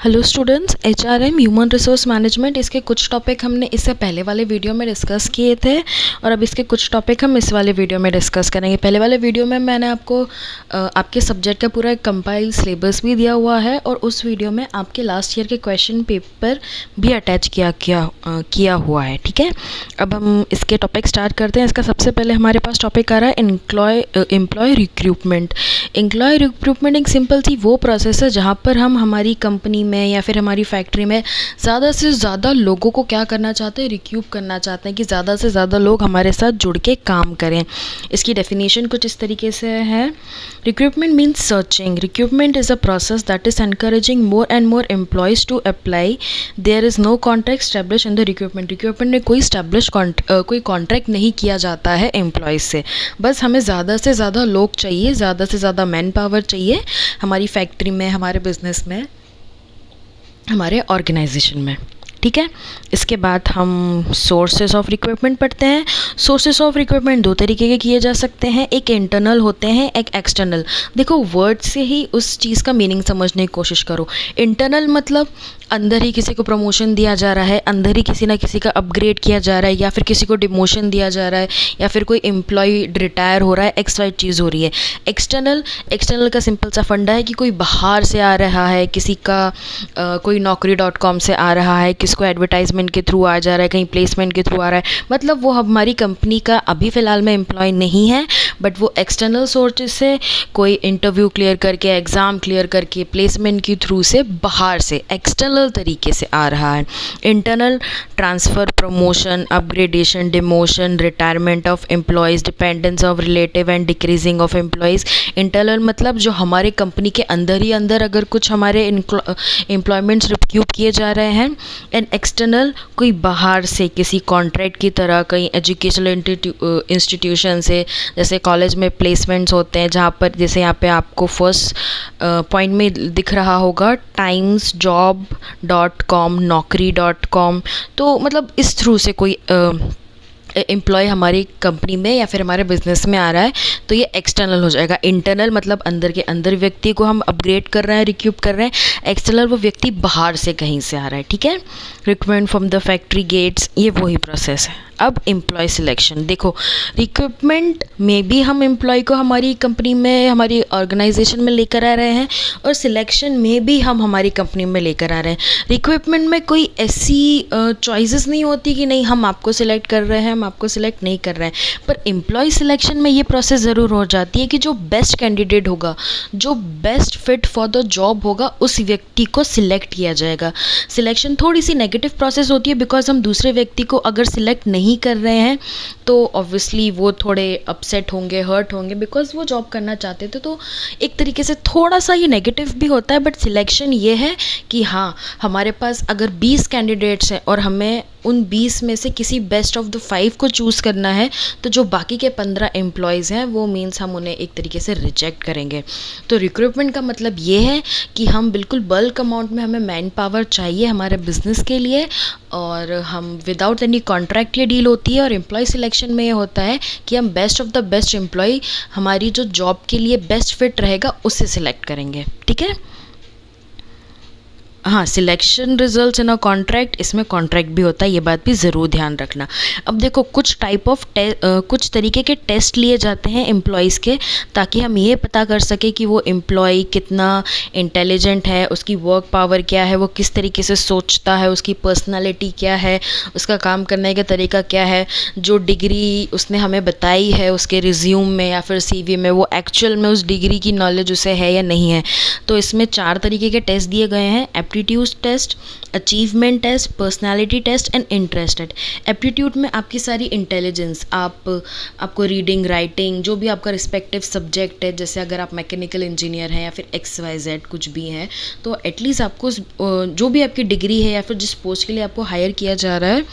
Hello students, HRM human resource management इसके कुछ topic हमने इससे पहले वाले वीडियो में डिस्कस किए थे और अब इसके कुछ टॉपिक हम इस वाले वीडियो में डिस्कस करेंगे। पहले वाले वीडियो में मैंने आपको आपके सब्जेक्ट का पूरा एक कंपाइल सिलेबस भी दिया हुआ है और उस वीडियो में आपके लास्ट ईयर के क्वेश्चन पेपर भी अटैच किया हुआ है। ठीक है, अब हम इसके टॉपिक स्टार्ट करते हैं। इसका सबसे पहले हमारे पास टॉपिक आ रहा है एम्प्लॉय रिक्रूटमेंट। एम्प्लॉय रिक्रूटमेंट एक सिंपल सी वो प्रोसेस है जहाँ पर हम हमारी कंपनी में या फिर हमारी फैक्ट्री में ज़्यादा से ज़्यादा लोगों को क्या करना चाहते हैं, रिक्रूट करना चाहते हैं कि ज़्यादा से ज़्यादा लोग हमारे साथ जुड़ के काम करें। इसकी डेफिनेशन कुछ इस तरीके से है। Recruitment means searching. Recruitment is a process that is encouraging more and more employees to apply. There is no contract establish in the recruitment. Recruitment में कोई कॉन्ट्रैक्ट नहीं किया जाता है एम्प्लॉयज़ से। बस हमें ज़्यादा से ज़्यादा लोग चाहिए, ज़्यादा से ज़्यादा मैन पावर चाहिए हमारी फैक्ट्री में, हमारे बिजनेस में, हमारे ऑर्गेनाइजेशन में। ठीक है, इसके बाद हम सोर्सेज ऑफ रिक्रूटमेंट पढ़ते हैं। सोर्सेज ऑफ रिक्रूटमेंट दो तरीके के किए जा सकते हैं, एक इंटरनल होते हैं, एक एक्सटर्नल। देखो, वर्ड से ही उस चीज़ का मीनिंग समझने की कोशिश करो। इंटरनल मतलब अंदर ही किसी को प्रमोशन दिया जा रहा है, अंदर ही किसी ना किसी का अपग्रेड किया जा रहा है, या फिर किसी को डिमोशन दिया जा रहा है, या फिर कोई एम्प्लॉय रिटायर हो रहा है, एक्स चीज़ हो रही है। एक्सटर्नल का सिंपल सा फंडा है कि कोई बाहर से आ रहा है, किसी का कोई naukri.com से आ रहा है, किसको एडवर्टाइजमेंट के थ्रू आ जा रहा है, कहीं प्लेसमेंट के थ्रू आ रहा है। मतलब वो हमारी कंपनी का अभी फ़िलहाल में एम्प्लॉय नहीं है, बट वो एक्सटर्नल सोर्सेज से कोई इंटरव्यू क्लियर करके, एग्ज़ाम क्लियर करके, प्लेसमेंट के थ्रू से बाहर से एक्सटर्नल तरीके से आ रहा है। Internal transfer, promotion, upgradation, demotion, retirement of employees, dependence of relative and decreasing of employees. Internal मतलब जो हमारे कंपनी के अंदर ही अंदर अगर कुछ हमारे एम्प्लॉयमेंट्स रिक्रूट किए जा रहे हैं। एंड एक्सटर्नल कोई बाहर से किसी कॉन्ट्रैक्ट की तरह, कहीं एजुकेशनल इंस्टीट्यूशन से, जैसे कॉलेज में प्लेसमेंट्स होते हैं, जहाँ पर जैसे यहाँ पे आपको फर्स्ट पॉइंट में दिख रहा होगा timesjob.com, naukri.com। तो मतलब इस थ्रू से कोई एम्प्लॉय हमारी कंपनी में या फिर हमारे बिजनेस में आ रहा है, तो ये एक्सटर्नल हो जाएगा। इंटरनल मतलब अंदर के अंदर व्यक्ति को हम अपग्रेड कर रहे हैं, रिक्रूट कर रहे हैं। एक्सटर्नल वो व्यक्ति बाहर से कहीं से आ रहा है। ठीक है, recruitment from the factory gates, ये वही प्रोसेस है। अब एम्प्लॉय सिलेक्शन देखो, रिक्रूटमेंट में भी हम एम्प्लॉय को हमारी कंपनी में, हमारी ऑर्गेनाइजेशन में लेकर आ रहे हैं, और सिलेक्शन में भी हम हमारी कंपनी में लेकर आ रहे हैं। रिक्रूटमेंट में कोई ऐसी चॉइसेस नहीं होती कि नहीं हम आपको सिलेक्ट कर रहे हैं, हम आपको सिलेक्ट नहीं कर रहे हैं। पर एम्प्लॉय सिलेक्शन में ये प्रोसेस ज़रूर हो जाती है कि जो बेस्ट कैंडिडेट होगा, जो best fit for the job होगा, उस व्यक्ति को सिलेक्ट किया जाएगा। सिलेक्शन थोड़ी सी नेगेटिव प्रोसेस होती है, बिकॉज हम दूसरे व्यक्ति को अगर सिलेक्ट नहीं कर रहे हैं तो ऑब्वियसली वो थोड़े अपसेट होंगे, हर्ट होंगे, बिकॉज वो जॉब करना चाहते थे। तो एक तरीके से थोड़ा सा ये नेगेटिव भी होता है। बट सिलेक्शन ये है कि हाँ, हमारे पास अगर 20 कैंडिडेट्स हैं और हमें उन 20 में से किसी बेस्ट ऑफ द 5 को चूज़ करना है, तो जो बाकी के 15 एम्प्लॉयज़ हैं वो मीन्स हम उन्हें एक तरीके से रिजेक्ट करेंगे। तो रिक्रूटमेंट का मतलब ये है कि हम बिल्कुल बल्क अमाउंट में, हमें मैन पावर चाहिए हमारे बिजनेस के लिए, और हम विदाउट एनी कॉन्ट्रैक्ट ये डील होती है। और एम्प्लॉय सिलेक्शन में ये होता है कि हम best of the best employ, हमारी जो जॉब के लिए बेस्ट फिट रहेगा, उसे सिलेक्ट करेंगे। ठीक है, हाँ, selection results in a contract, इसमें कॉन्ट्रैक्ट भी होता है, ये बात भी ज़रूर ध्यान रखना। अब देखो, कुछ तरीके के टेस्ट लिए जाते हैं एम्प्लॉयज़ के, ताकि हम ये पता कर सकें कि वो एम्प्लॉय कितना इंटेलिजेंट है, उसकी वर्क पावर क्या है, वो किस तरीके से सोचता है, उसकी पर्सनालिटी क्या है, उसका काम करने का तरीका क्या है, जो डिग्री उसने हमें बताई है उसके रिज्यूम में या फिर CV में, वो एक्चुअल में उस डिग्री की नॉलेज उसे है या नहीं है। तो इसमें 4 तरीके के टेस्ट दिए गए हैं: aptitude test, achievement test, personality test and interest test. Aptitude में आपकी सारी इंटेलिजेंस, आपको रीडिंग, राइटिंग, जो भी आपका रिस्पेक्टिव सब्जेक्ट है, जैसे अगर आप मैकेनिकल इंजीनियर हैं या फिर XYZ कुछ भी हैं, तो एटलीस्ट आपको जो भी आपकी डिग्री है या फिर जिस पोस्ट के लिए आपको हायर किया जा रहा है,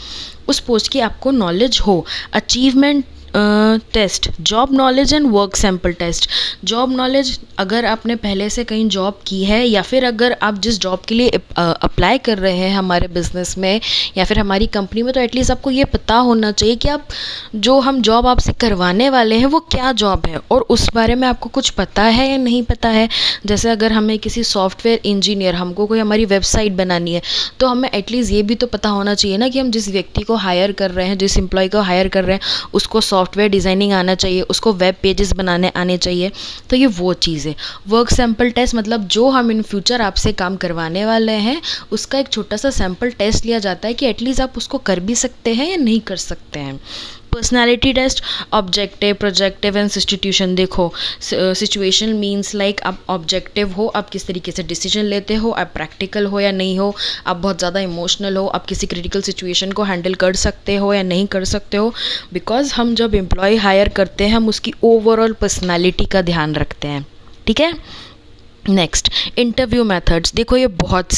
उस पोस्ट की आपको नॉलेज हो। Achievement test, job knowledge and work sample test. Job knowledge, अगर आपने पहले से कहीं जॉब की है या फिर अगर आप जिस जॉब के लिए अप्लाई कर रहे हैं हमारे बिजनेस में या फिर हमारी कंपनी में, तो एटलीस्ट आपको ये पता होना चाहिए कि आप जो हम जॉब आपसे करवाने वाले हैं वो क्या जॉब है और उस बारे में आपको कुछ पता है या नहीं पता है। जैसे अगर हमें किसी सॉफ्टवेयर इंजीनियर, हमको कोई हमारी वेबसाइट बनानी है, तो हमें एटलीस्ट ये भी तो पता होना चाहिए ना कि हम जिस व्यक्ति को हायर कर रहे हैं, जिस एम्प्लॉय को हायर कर रहे हैं, उसको सॉफ्टवेयर डिज़ाइनिंग आना चाहिए, उसको वेब पेजेस बनाने आने चाहिए। तो ये वो चीज़ है। वर्क सैम्पल टेस्ट मतलब जो हम इन फ्यूचर आपसे काम करवाने वाले हैं उसका एक छोटा सा सैम्पल टेस्ट लिया जाता है कि एटलीस्ट आप उसको कर भी सकते हैं या नहीं कर सकते हैं। Personality test, objective, projective and substitution. देखो, सिचुएशन मीन्स लाइक आप ऑब्जेक्टिव हो, आप किस तरीके से डिसीजन लेते हो, आप प्रैक्टिकल हो या नहीं हो, आप बहुत ज़्यादा इमोशनल हो, आप किसी क्रिटिकल सिचुएशन को हैंडल कर सकते हो या नहीं कर सकते हो। बिकॉज हम जब एम्प्लॉय हायर करते हैं हम उसकी ओवरऑल पर्सनैलिटी का ध्यान रखते हैं, ठीक है। Next, interview methods. देखो ये बहुत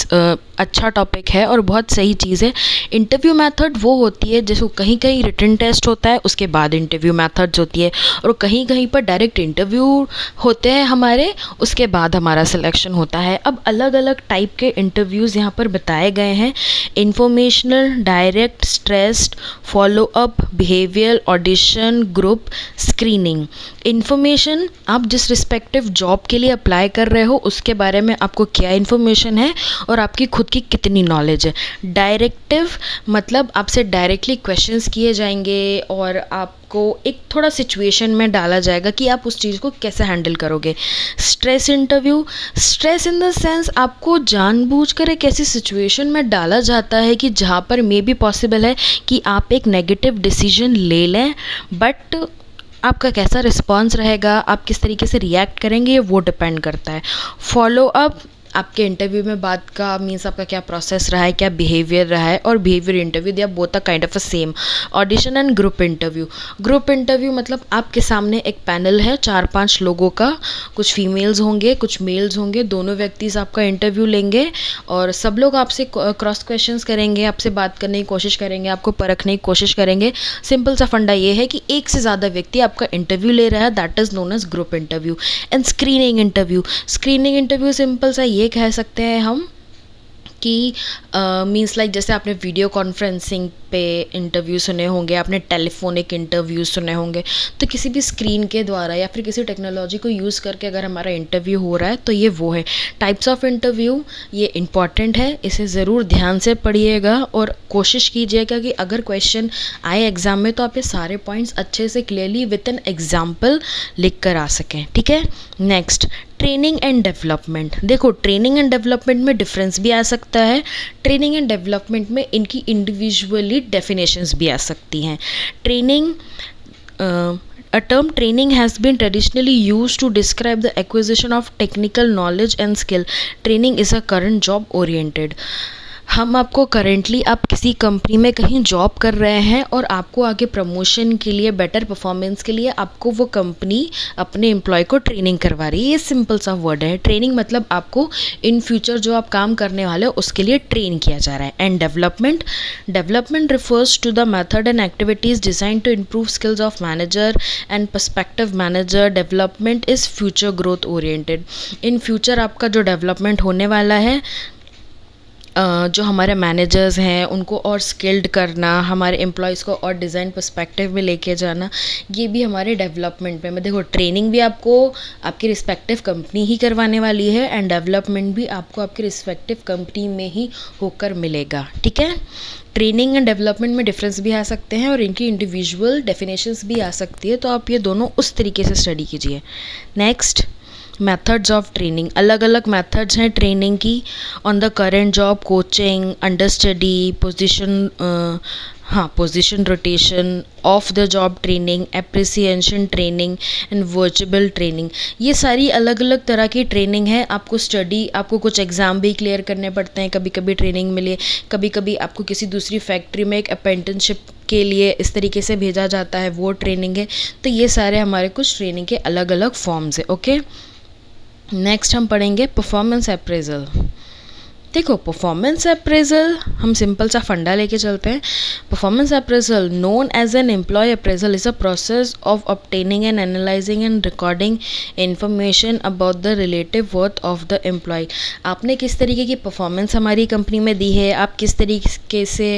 अच्छा टॉपिक है और बहुत सही चीज़ है। इंटरव्यू मेथड वो होती है, जैसे कहीं कहीं रिटन टेस्ट होता है, उसके बाद इंटरव्यू मेथड्स होती है, और कहीं कहीं पर डायरेक्ट इंटरव्यू होते हैं हमारे, उसके बाद हमारा सिलेक्शन होता है। अब अलग अलग टाइप के इंटरव्यूज़ यहाँ पर बताए गए हैं। Informational, direct, stressed, follow up, behaviour, audition, group, screening. Information, आप जिस रिस्पेक्टिव जॉब के लिए अप्लाई कर रहे हो उसके बारे में आपको क्या इन्फॉर्मेशन है और आपकी खुद की कितनी नॉलेज है। डायरेक्टिव मतलब आपसे डायरेक्टली क्वेश्चंस किए जाएंगे और आपको एक थोड़ा सिचुएशन में डाला जाएगा कि आप उस चीज़ को कैसे हैंडल करोगे। Stress interview, stress in the sense आपको जानबूझकर एक ऐसी सिचुएशन में डाला जाता है कि जहाँ पर मे बी पॉसिबल है कि आप एक नेगेटिव डिसीजन ले लें, बट आपका कैसा रिस्पॉन्स रहेगा, आप किस तरीके से रिएक्ट करेंगे, ये वो डिपेंड करता है। फॉलो अप, आपके इंटरव्यू में बात का मीन्स आपका क्या प्रोसेस रहा है, क्या बिहेवियर रहा है, और behaviour interview, they are both a kind of a same. Audition and group interview. Group interview मतलब आपके सामने एक पैनल है 4-5 लोगों का, कुछ फीमेल्स होंगे कुछ मेल्स होंगे, दोनों व्यक्ति आपका इंटरव्यू लेंगे और सब लोग आपसे क्रॉस क्वेश्चंस करेंगे, आपसे बात करने की कोशिश करेंगे, आपको परखने की कोशिश करेंगे। सिंपल सा फंडा ये है कि एक से ज़्यादा व्यक्ति आपका इंटरव्यू ले रहा है, that is known age group interview. And screening interview, screening interview simple सा ये कह सकते हैं हम कि मीन्स लाइक जैसे आपने वीडियो कॉन्फ्रेंसिंग पे इंटरव्यू सुने होंगे, आपने टेलीफोनिक इंटरव्यू सुने होंगे, तो किसी भी स्क्रीन के द्वारा या फिर किसी टेक्नोलॉजी को यूज़ करके अगर हमारा इंटरव्यू हो रहा है तो ये वो है। टाइप्स ऑफ इंटरव्यू, ये इम्पॉर्टेंट है, इसे ज़रूर ध्यान से पढ़िएगा और कोशिश कीजिएगा कि अगर क्वेश्चन आए एग्ज़ाम में तो आप ये सारे पॉइंट्स अच्छे से क्लियरली विद एन एग्जाम्पल लिख कर आ सकें, ठीक है। Next, training and development. देखो, ट्रेनिंग एंड डेवलपमेंट में डिफरेंस भी आ सकता है। ट्रेनिंग एंड डेवलपमेंट में इनकी इंडिविजुअली डेफिनेशंस भी आ सकती हैं। Training, a term training has been traditionally used to describe the acquisition of technical knowledge and skill. Training is a current job oriented. हम आपको करेंटली, आप किसी कंपनी में कहीं जॉब कर रहे हैं और आपको आगे प्रमोशन के लिए, बेटर परफॉर्मेंस के लिए आपको वो कंपनी अपने एम्प्लॉय को ट्रेनिंग करवा रही है। ये सिंपल सा वर्ड है। ट्रेनिंग मतलब आपको इन फ्यूचर जो आप काम करने वाले हो उसके लिए ट्रेन किया जा रहा है। And development, development refers to the method and activities design to improve skills of manager and perspective manager. Development is future growth oriented. In future आपका जो डेवलपमेंट होने वाला है, जो हमारे मैनेजर्स हैं उनको और स्किल्ड करना, हमारे एम्प्लॉयज़ को और डिज़ाइन पर्सपेक्टिव में लेके जाना, ये भी हमारे डेवलपमेंट में। देखो, ट्रेनिंग भी आपको आपकी रिस्पेक्टिव कंपनी ही करवाने वाली है एंड डेवलपमेंट भी आपको आपकी रिस्पेक्टिव कंपनी में ही होकर मिलेगा, ठीक है। ट्रेनिंग एंड डेवलपमेंट में डिफरेंस भी आ सकते हैं और इनकी इंडिविजुअल डेफिनेशंस भी आ सकती है, तो आप ये दोनों उस तरीके से स्टडी कीजिए। Next, methods of training. अलग अलग मेथड्स हैं ट्रेनिंग की। On the current job, coaching, under study, position rotation, of the job training, appreciation training and virtual training. ये सारी अलग अलग तरह की ट्रेनिंग है। आपको स्टडी, आपको कुछ एग्ज़ाम भी क्लियर करने पड़ते हैं कभी कभी ट्रेनिंग में लिए, कभी कभी आपको किसी दूसरी फैक्ट्री में एक अप्रेंटिसशिप के लिए इस तरीके से भेजा जाता है, वो ट्रेनिंग है। तो ये सारे हमारे कुछ ट्रेनिंग के अलग अलग फॉर्म्स है, ओके। नेक्स्ट हम पढ़ेंगे परफॉर्मेंस अप्रेजल। देखो परफॉर्मेंस अप्रेजल, हम सिंपल सा फंडा लेके चलते हैं। Performance appraisal known as an employ appraisal is a process of obtaining and analysing and recording information about the relative worth of the employ. आपने किस तरीके की परफॉर्मेंस हमारी कंपनी में दी है, आप किस तरीके से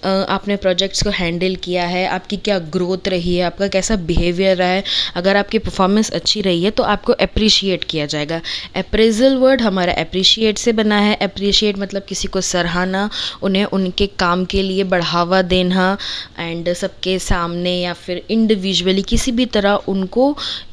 आपने प्रोजेक्ट्स को हैंडल किया है, आपकी क्या ग्रोथ रही है, आपका कैसा बिहेवियर रहा है। अगर आपकी परफॉर्मेंस अच्छी रही है तो आपको अप्रिशिएट किया जाएगा। अप्रेजल वर्ड हमारा अप्रिशिएट से बना है। अप्रिशिएट मतलब किसी को सराहना, उन्हें उनके काम के लिए बढ़ावा देना एंड सबके सामने या फिर इंडिविजुअली किसी भी तरह उनको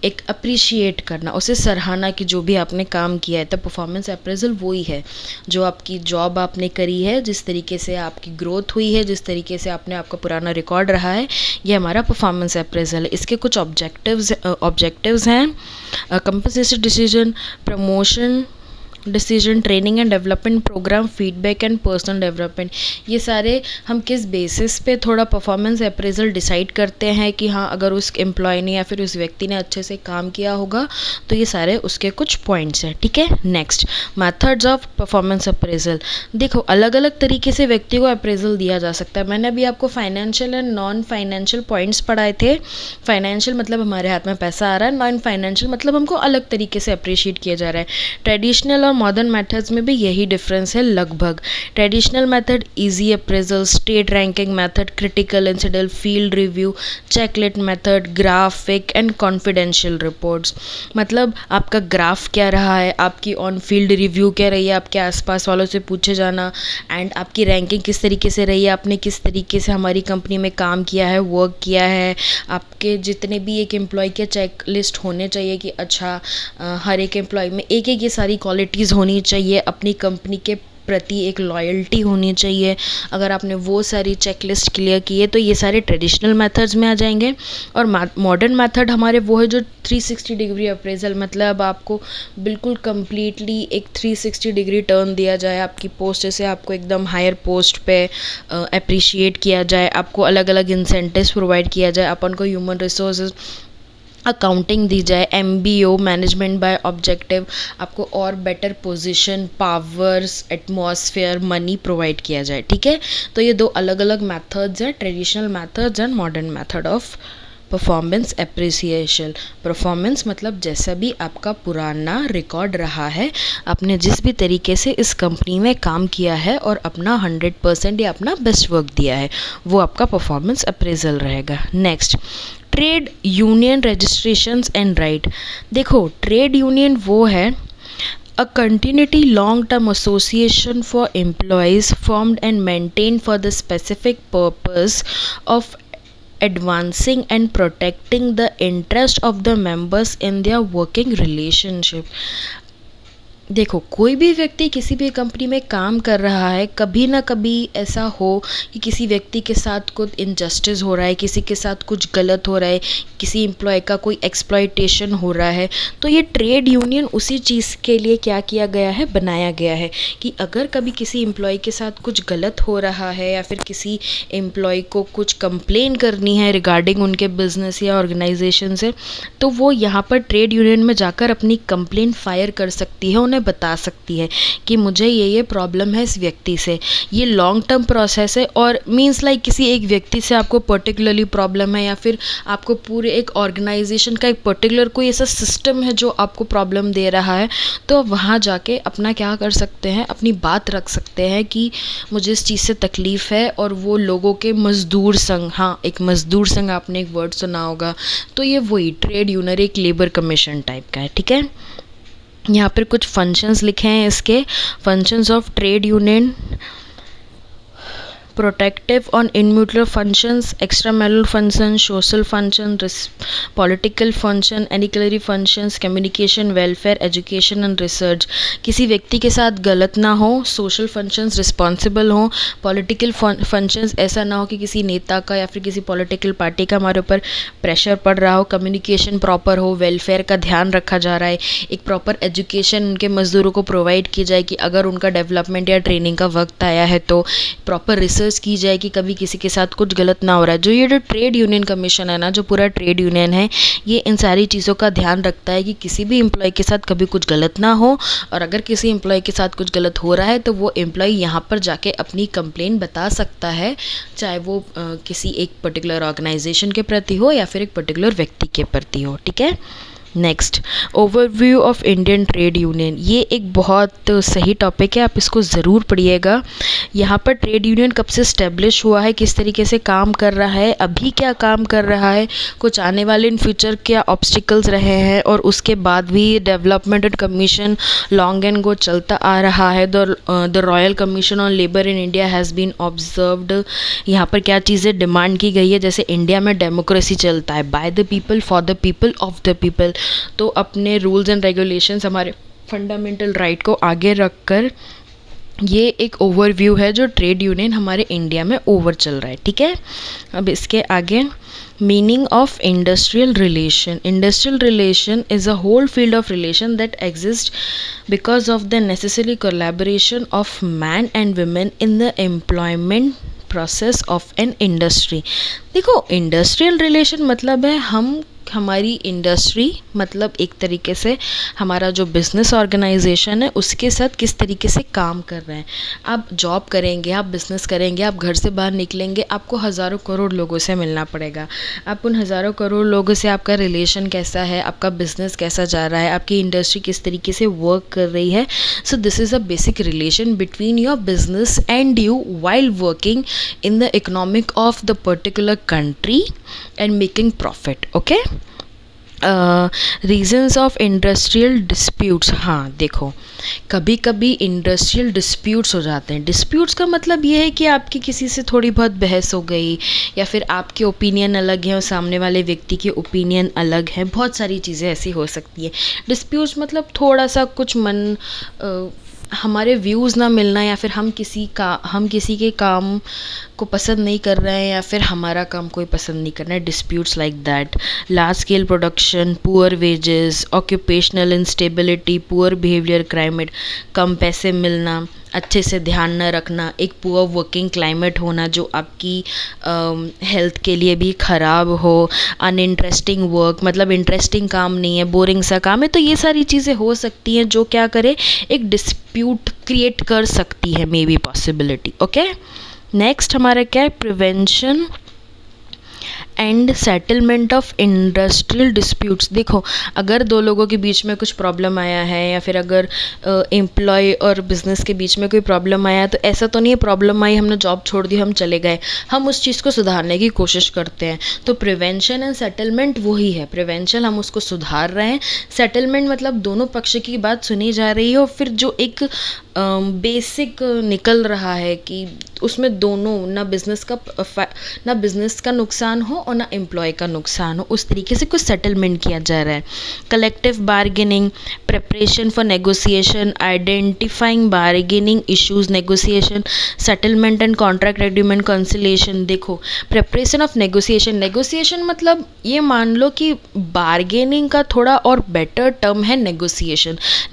एक अप्रिशिएट करना, उसे सराहना कि जो भी आपने काम किया है। तो परफॉर्मेंस अप्रेजल वही है, जो आपकी जॉब आपने करी है, जिस तरीके से आपकी ग्रोथ हुई है, जिस तरीके से आपने आपका पुराना रिकॉर्ड रहा है, ये हमारा परफॉर्मेंस अप्रेजल है। इसके कुछ ऑब्जेक्टिव्स हैं, compensation decision, promotion decision, training and development programme, feedback and personal development. ये सारे हम किस बेसिस पे थोड़ा परफॉर्मेंस अप्रेजल डिसाइड करते हैं कि हाँ अगर उस एम्प्लॉय ने या फिर उस व्यक्ति ने अच्छे से काम किया होगा, तो ये सारे उसके कुछ पॉइंट्स हैं। ठीक है, next methods of performance appraisal. देखो अलग अलग तरीके से व्यक्ति को अप्रेजल दिया जा सकता है। मैंने अभी आपको financial and non financial points पढ़ाए थे। फाइनेंशियल मतलब हमारे हाथ में पैसा आ रहा है, नॉन फाइनेंशियल मतलब हमको अलग तरीके से अप्रिशिएट किया जा रहा है। ट्रेडिशनल और मॉडर्न मेथड्स में भी यही डिफरेंस है लगभग। Traditional method easy appraisal, state ranking method, critical incident, field review, checklist method, graphic and confidential reports. मतलब आपका ग्राफ क्या रहा है, आपकी ऑन फील्ड रिव्यू क्या रही है, आपके आसपास वालों से पूछे जाना, एंड आपकी रैंकिंग किस तरीके से रही है, आपने किस तरीके से हमारी कंपनी में काम किया है, वर्क किया है। आपके जितने भी एक एम्प्लॉय के चेक लिस्ट होने चाहिए कि अच्छा हर एक एम्प्लॉय में एक एक ये सारी क्वालिटीज़ होनी चाहिए, अपनी कंपनी के प्रति एक लॉयल्टी होनी चाहिए। अगर आपने वो सारी चेकलिस्ट क्लियर की है तो ये सारे ट्रेडिशनल मेथड्स में आ जाएंगे। और मॉडर्न मेथड हमारे वो है जो 360 डिग्री अप्रेजल, मतलब आपको बिल्कुल कम्प्लीटली एक 360 डिग्री टर्न दिया जाए, आपकी पोस्ट से आपको एकदम हायर पोस्ट पे अप्रिशिएट किया जाए, आपको अलग अलग इंसेंटिव्स प्रोवाइड किया जाए, अपन को ह्यूमन रिसोर्सेज अकाउंटिंग दी जाए, MBO मैनेजमेंट बाय ऑब्जेक्टिव, आपको और better position, powers, atmosphere, money provide किया जाए। ठीक है, तो ये दो अलग अलग मेथड्स हैं, traditional methods and modern method of performance appreciation. Performance मतलब जैसा भी आपका पुराना रिकॉर्ड रहा है, आपने जिस भी तरीके से इस कंपनी में काम किया है और अपना 100% या अपना बेस्ट वर्क दिया है, वो आपका परफॉर्मेंस अप्रेजल रहेगा। Next, trade union registrations and right. देखो ट्रेड यूनियन वो है a continuity long-term association for employees formed and maintained for the specific purpose of advancing and protecting the interest of the members in their working relationship। देखो कोई भी व्यक्ति किसी भी company में काम कर रहा है, कभी ना कभी ऐसा हो कि किसी व्यक्ति के साथ कुछ इनजस्टिस हो रहा है, किसी के साथ कुछ गलत हो रहा है, किसी एम्प्लॉय का कोई एक्सप्लॉयटेशन हो रहा है, तो ये ट्रेड यूनियन उसी चीज़ के लिए क्या किया गया है, बनाया गया है कि अगर कभी किसी एम्प्लॉय के साथ कुछ गलत हो रहा है या फिर किसी एम्प्लॉय को कुछ कंप्लेन करनी है रिगार्डिंग उनके बिजनेस या ऑर्गेनाइजेशन से, तो वो यहाँ पर ट्रेड यूनियन में जाकर अपनी कंप्लेन फायर कर सकती है, उन्हें बता सकती है कि मुझे ये प्रॉब्लम है इस व्यक्ति से। ये लॉन्ग टर्म प्रोसेस है और मींस लाइक किसी एक व्यक्ति से आपको पर्टिकुलरली प्रॉब्लम है या फिर आपको पूरे एक ऑर्गेनाइजेशन का एक पर्टिकुलर कोई ऐसा सिस्टम है जो आपको प्रॉब्लम दे रहा है, तो वहाँ जाके अपना क्या कर सकते हैं, अपनी बात रख सकते हैं कि मुझे इस चीज़ से तकलीफ़ है। और वो लोगों के मजदूर संघ, हाँ एक मजदूर संघ आपने एक वर्ड सुना होगा, तो ये वही ट्रेड यूनियन एक लेबर कमीशन टाइप का है। ठीक है, यहाँ पर कुछ फंक्शंस लिखे हैं इसके, functions of trade union: protective on immutable functions, extramural functions, social functions, political function, ancillary functions, communication, welfare, education and research। किसी व्यक्ति के साथ गलत ना हो, सोशल फंक्शंस रिस्पॉन्सिबल हो, पॉलिटिकल फंक्शंस ऐसा ना हो कि किसी नेता का या फिर किसी पॉलिटिकल पार्टी का हमारे ऊपर प्रेशर पड़ रहा हो, कम्युनिकेशन प्रॉपर हो, वेलफेयर का ध्यान रखा जा रहा है, एक प्रॉपर एजुकेशन उनके मजदूरों को प्रोवाइड की जाए कि अगर उनका डेवलपमेंट या ट्रेनिंग का वक्त आया है तो प्रॉपर रिसर्च इंश्योर्स की जाए कि कभी किसी के साथ कुछ गलत ना हो रहा है। जो ये जो ट्रेड यूनियन कमीशन है ना, जो पूरा ट्रेड यूनियन है, ये इन सारी चीज़ों का ध्यान रखता है कि किसी भी एम्प्लॉय के साथ कभी कुछ गलत ना हो, और अगर किसी एम्प्लॉय के साथ कुछ गलत हो रहा है तो वो एम्प्लॉय यहाँ पर जाके अपनी कंप्लेन बता सकता है, चाहे वो किसी एक पर्टिकुलर ऑर्गेनाइजेशन के प्रति हो या फिर एक पर्टिकुलर व्यक्ति के प्रति हो। ठीक है। Next, overview of Indian trade union. ये एक बहुत सही टॉपिक है, आप इसको ज़रूर पढ़िएगा। यहाँ पर ट्रेड यूनियन कब से इस्टेब्लिश हुआ है, किस तरीके से काम कर रहा है, अभी क्या काम कर रहा है, कुछ आने वाले इन फ्यूचर क्या ऑब्स्टिकल्स रहे हैं, और उसके बाद भी development and commission long and go चलता आ रहा है। The royal commission on labour in India has been observed. यहाँ पर क्या चीज़ें डिमांड की गई है, जैसे इंडिया में डेमोक्रेसी चलता है, by the people for the people of the people. तो अपने रूल्स एंड रेगुलेशंस, हमारे फंडामेंटल राइट को आगे रखकर ये एक ओवरव्यू है जो ट्रेड यूनियन हमारे इंडिया में ओवर चल रहा है। ठीक है। अब इसके आगे, meaning of industrial relation. Industrial relation is a whole field of relation that exist because of the necessary collaboration of man and women in the employment process of an industry. देखो, industrial relation मतलब है हमारी industry, मतलब एक तरीके से हमारा जो बिज़नेस ऑर्गेनाइजेशन है उसके साथ किस तरीके से काम कर रहे हैं। आप जॉब करेंगे, आप बिज़नेस करेंगे, आप घर से बाहर निकलेंगे, आपको हज़ारों करोड़ लोगों से मिलना पड़ेगा। आप उन हज़ारों करोड़ लोगों से आपका रिलेशन कैसा है, आपका बिज़नेस कैसा जा रहा है, आपकी इंडस्ट्री किस तरीके से वर्क कर रही है। So this is a basic relation between your business and you while working in the economic of the particular country and making profit. Okay. Reasons of industrial disputes. हाँ देखो, कभी कभी इंडस्ट्रियल डिस्प्यूट्स हो जाते हैं। डिस्प्यूट्स का मतलब ये है कि आपकी किसी से थोड़ी बहुत बहस हो गई, या फिर आपके ओपिनियन अलग हैं और सामने वाले व्यक्ति के ओपिनियन अलग हैं। बहुत सारी चीज़ें ऐसी हो सकती है। डिस्प्यूट्स मतलब थोड़ा सा कुछ हमारे व्यूज़ ना मिलना, या फिर हम किसी के काम को पसंद नहीं कर रहे हैं, या फिर हमारा काम कोई पसंद नहीं कर रहा है। Disputes like that. Large scale production, poor wages, occupational instability, poor behaviour, climate, कम पैसे मिलना, अच्छे से ध्यान न रखना, एक पुअर वर्किंग क्लाइमेट होना जो आपकी हेल्थ के लिए भी ख़राब हो, अनइंटरेस्टिंग वर्क, मतलब इंटरेस्टिंग काम नहीं है, बोरिंग सा काम है। तो ये सारी चीज़ें हो सकती हैं जो क्या करे, एक डिस्प्यूट क्रिएट कर सकती है, may be possibility. Okay. Next हमारा क्या है, prevention and settlement of industrial disputes. देखो, अगर दो लोगों के बीच में कुछ प्रॉब्लम आया है, या फिर अगर एम्प्लॉय और बिजनेस के बीच में कोई प्रॉब्लम आया है, तो ऐसा तो नहीं है प्रॉब्लम आई, हमने जॉब छोड़ दी, हम चले गए। हम उस चीज़ को सुधारने की कोशिश करते हैं। तो प्रिवेंशन एंड सेटलमेंट वही है। प्रिवेंशन, हम उसको सुधार रहे हैं। सेटलमेंट मतलब दोनों पक्ष की बात सुनी जा रही है, और फिर जो एक बेसिक निकल रहा है कि उसमें दोनों, ना बिज़नेस का नुकसान हो और ना एम्प्लॉय का नुकसान हो, उस तरीके से कुछ सेटलमेंट किया जा रहा है। Collective bargaining, preparation for negotiation, identifying bargaining issues, negotiation, settlement and contract agreement, conciliation. देखो, प्रिपरेशन ऑफ नेगोशिएशन मतलब ये मान लो कि बार्गेनिंग का थोड़ा और बेटर टर्म है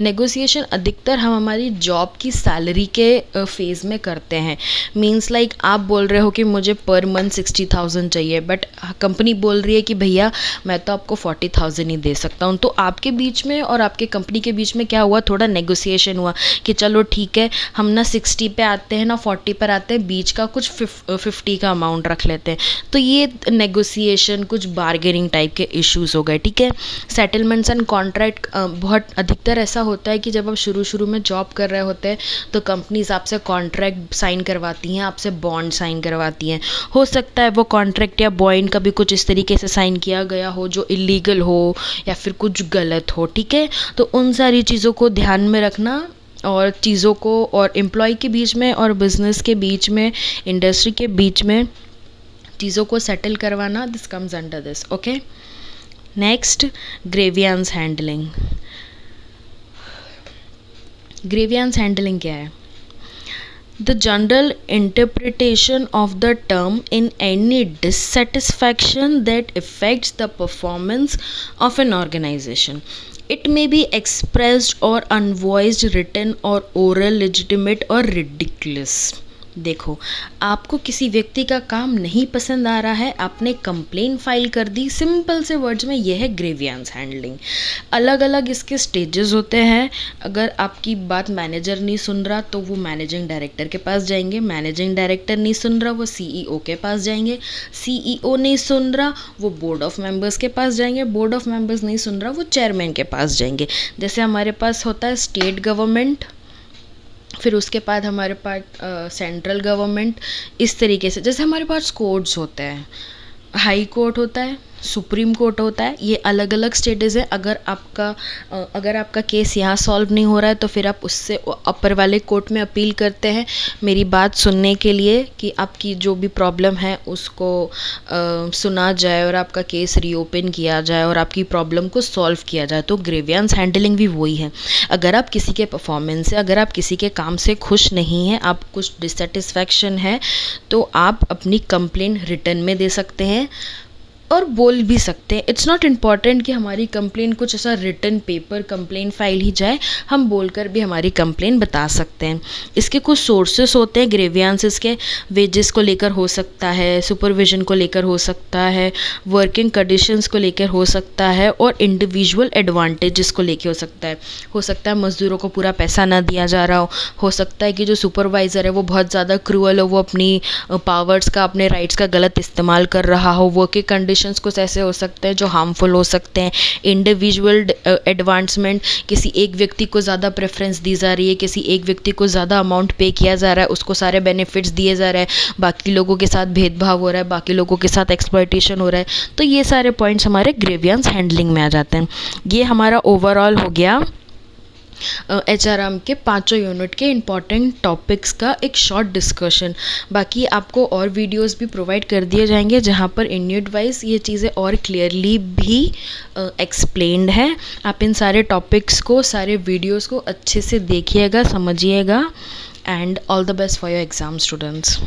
नेगोशिएशन अधिकतर हम हमारी जॉब की सैलरी के फेज में करते हैं। मीन्स लाइक आप बोल रहे हो कि मुझे पर मंथ 60,000 चाहिए, बट कंपनी बोल रही है कि भैया मैं तो आपको 40,000 ही दे सकता हूँ। तो आपके बीच में और आपके कंपनी के बीच में क्या हुआ, थोड़ा नेगोशिएशन हुआ कि चलो ठीक है, हम ना 60 पे आते हैं ना 40 पर आते हैं, बीच का कुछ 50 का अमाउंट रख लेते हैं। तो ये नेगोशिएशन, कुछ बार्गेनिंग टाइप के इश्यूज़ हो गए। ठीक है। सेटलमेंट्स एंड कॉन्ट्रैक्ट, बहुत अधिकतर ऐसा होता है कि जब आप शुरू में जॉब कर रहे होते हैं तो कंपनीज आपसे कॉन्ट्रैक्ट साइन करवाती हैं, आपसे बॉन्ड साइन करवाती हैं। हो सकता है वो कॉन्ट्रैक्ट या बॉन्ड कभी कुछ इस तरीके से साइन किया गया हो जो इलीगल हो या फिर कुछ गलत हो। ठीक है। तो उन सारी चीज़ों को ध्यान में रखना, और चीज़ों को, और एम्प्लॉय के बीच में और बिजनेस के बीच में, इंडस्ट्री के बीच में चीज़ों को सेटल करवाना, this comes under this. Okay. Next, grievance handling. Grievance handling क्या है? The general interpretation of the term in any dissatisfaction that affects the performance of an organization. It may be expressed or unvoiced, written or oral, legitimate or ridiculous. देखो, आपको किसी व्यक्ति का काम नहीं पसंद आ रहा है, आपने कंप्लेन फाइल कर दी, सिंपल से वर्ड्स में यह है ग्रीवियंस हैंडलिंग। अलग अलग इसके स्टेजेस होते हैं। अगर आपकी बात मैनेजर नहीं सुन रहा तो वो मैनेजिंग डायरेक्टर के पास जाएंगे, मैनेजिंग डायरेक्टर नहीं सुन रहा वो सीईओ के पास जाएंगे, सीईओ नहीं सुन रहा वो बोर्ड ऑफ मेंबर्स के पास जाएंगे, बोर्ड ऑफ मेंबर्स नहीं सुन रहा वो चेयरमैन के पास जाएंगे। जैसे हमारे पास होता है स्टेट गवर्नमेंट, फिर उसके बाद हमारे पास सेंट्रल गवर्नमेंट। इस तरीके से जैसे हमारे पास कोर्ट्स होते हैं, हाई कोर्ट होता है, सुप्रीम कोर्ट होता है, ये अलग अलग स्टेटस है। अगर आपका केस यहाँ सॉल्व नहीं हो रहा है तो फिर आप उससे अपर वाले कोर्ट में अपील करते हैं मेरी बात सुनने के लिए कि आपकी जो भी प्रॉब्लम है उसको सुना जाए और आपका केस रीओपन किया जाए और आपकी प्रॉब्लम को सॉल्व किया जाए। तो ग्रीवियंस हैंडलिंग भी वही है। अगर आप किसी के परफॉर्मेंस से, अगर आप किसी के काम से खुश नहीं हैं, आप कुछ डिससेटिस्फैक्शन है, तो आप अपनी कंप्लेन रिटर्न में दे सकते हैं और बोल भी सकते हैं। इट्स नॉट इम्पॉर्टेंट कि हमारी कंप्लेन कुछ ऐसा रिटर्न पेपर कंप्लेन फाइल ही जाए, हम बोलकर भी हमारी कंप्लेन बता सकते हैं। इसके कुछ सोर्सेस होते हैं ग्रीवियंसेस के। वेजेस को लेकर हो सकता है, सुपरविजन को लेकर हो सकता है, वर्किंग कंडीशंस को लेकर हो सकता है और इंडिविजुअल एडवांटेजेस को लेकर हो सकता है मज़दूरों को पूरा पैसा ना दिया जा रहा हो सकता है कि जो सुपरवाइज़र है वो बहुत ज़्यादा क्रूअल हो, वो अपनी पावर्स का, अपने राइट्स का गलत इस्तेमाल कर रहा हो। वर्किंग कंडीशंस कुछ ऐसे हो सकते हैं जो हार्मफुल हो सकते हैं। इंडिविजुअल एडवांसमेंट, किसी एक व्यक्ति को ज़्यादा प्रेफरेंस दी जा रही है, किसी एक व्यक्ति को ज़्यादा अमाउंट पे किया जा रहा है, उसको सारे बेनिफिट्स दिए जा रहे हैं, बाकी लोगों के साथ भेदभाव हो रहा है, बाकी लोगों के साथ एक्सप्लॉयटेशन हो रहा है। तो ये सारे पॉइंट्स हमारे ग्रीवियंस हैंडलिंग में आ जाते हैं। ये हमारा ओवरऑल हो गया एचआरएम के 5 यूनिट के इम्पॉर्टेंट टॉपिक्स का एक शॉर्ट डिस्कशन। बाकी आपको और वीडियोस भी प्रोवाइड कर दिए जाएंगे जहां पर यूनिट वाइज ये चीज़ें और क्लियरली भी एक्सप्लेन्ड हैं। आप इन सारे टॉपिक्स को, सारे वीडियोस को अच्छे से देखिएगा, समझिएगा। And all the best for your exam students.